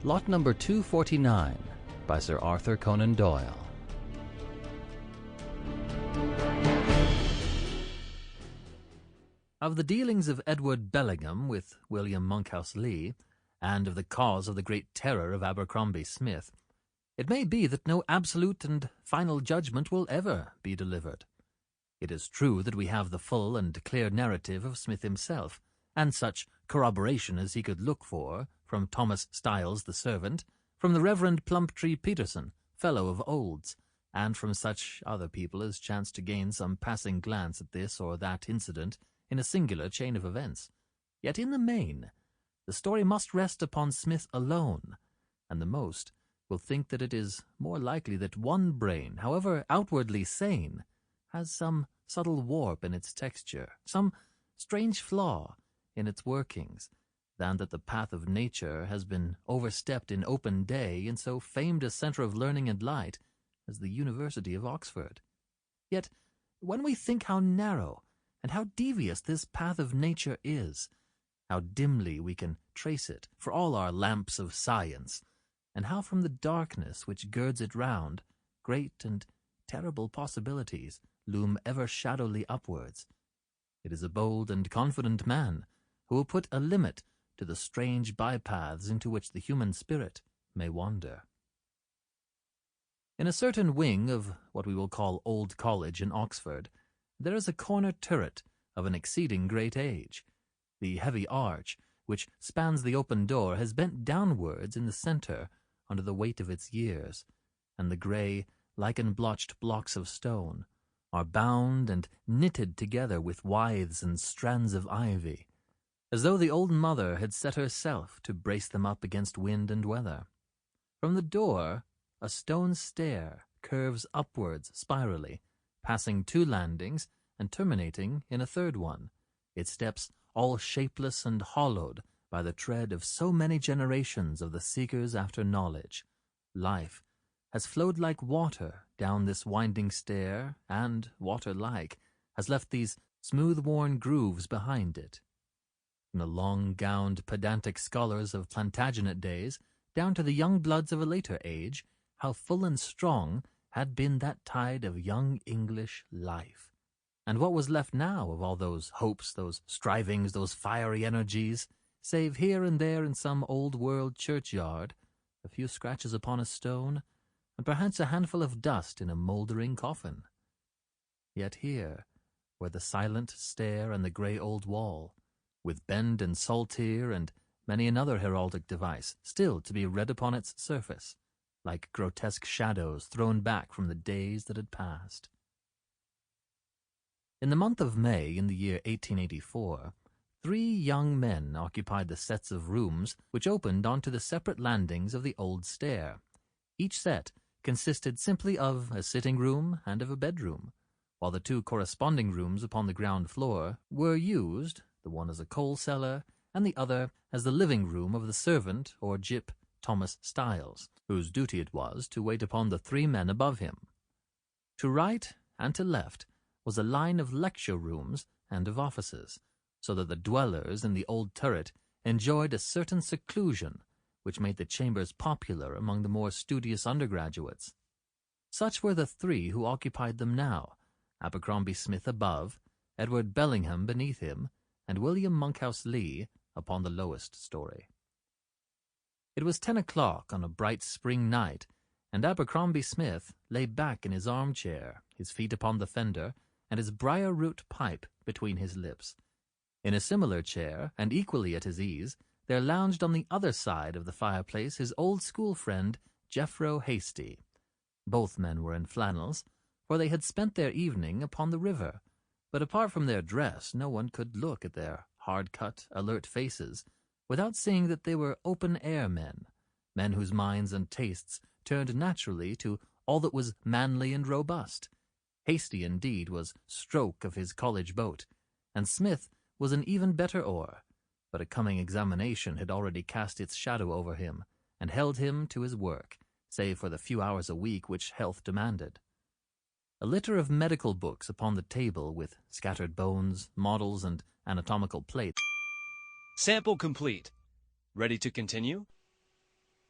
Lot number 249 by Sir Arthur Conan Doyle. Of the dealings of Edward Bellingham with William Monkhouse Lee, and of the cause of the great terror of Abercrombie Smith, it may be that no absolute and final judgment will ever be delivered. It is true that we have the full and clear narrative of Smith himself, and such corroboration as he could look for from Thomas Styles the servant, from the Reverend Plumptree Peterson, fellow of Olds, and from such other people as chanced to gain some passing glance at this or that incident in a singular chain of events. Yet in the main, the story must rest upon Smith alone, and the most will think that it is more likely that one brain, however outwardly sane, has some subtle warp in its texture, some strange flaw in its workings, than that the path of nature has been overstepped in open day in so famed a centre of learning and light as the University of Oxford. Yet, when we think how narrow and how devious this path of nature is, how dimly we can trace it for all our lamps of science, and how from the darkness which girds it round, great and terrible possibilities loom ever shadowly upwards, it is a bold and confident man who will put a limit to the strange bypaths into which the human spirit may wander. In a certain wing of what we will call Old College in Oxford, there is a corner turret of an exceeding great age. The heavy arch, which spans the open door, has bent downwards in the centre under the weight of its years, and the grey, lichen-blotched blocks of stone are bound and knitted together with withes and strands of ivy, as though the old mother had set herself to brace them up against wind and weather. From the door, a stone stair curves upwards spirally, passing 2 landings and terminating in a 3rd one, its steps all shapeless and hollowed by the tread of so many generations of the seekers after knowledge. Life has flowed like water down this winding stair, and, water-like, has left these smooth-worn grooves behind it. From the long-gowned pedantic scholars of Plantagenet days down to the young bloods of a later age, how full and strong had been that tide of young English life. And what was left now of all those hopes, those strivings, those fiery energies, save here and there in some old-world churchyard, a few scratches upon a stone, and perhaps a handful of dust in a mouldering coffin? Yet here were the silent stair and the grey old wall, with bend and saltire and many another heraldic device still to be read upon its surface, like grotesque shadows thrown back from the days that had passed. In the month of May in the year 1884, 3 young men occupied the sets of rooms which opened onto the separate landings of the old stair. Each set consisted simply of a sitting-room and of a bedroom, while the 2 corresponding rooms upon the ground floor were used, the one as a coal cellar, and the other as the living-room of the servant, or gyp, Thomas Styles, whose duty it was to wait upon the 3 men above him. To right and to left was a line of lecture-rooms and of offices, so that the dwellers in the old turret enjoyed a certain seclusion which made the chambers popular among the more studious undergraduates. Such were the 3 who occupied them now, Abercrombie Smith above, Edward Bellingham beneath him, and William Monkhouse Lee upon the lowest story. It was 10 o'clock on a bright spring night, and Abercrombie Smith lay back in his armchair, his feet upon the fender, and his briar-root pipe between his lips. In a similar chair, and equally at his ease, there lounged on the other side of the fireplace his old school friend, Jeffro Hasty. Both men were in flannels, for they had spent their evening upon the river, but apart from their dress no one could look at their hard-cut, alert faces without seeing that they were open-air men, men whose minds and tastes turned naturally to all that was manly and robust. Hasty, indeed, was stroke of his college boat, and Smith was an even better oar, but a coming examination had already cast its shadow over him and held him to his work, save for the few hours a week which health demanded. A litter of medical books upon the table, with scattered bones, models, and anatomical plates. Sample complete. Ready to continue?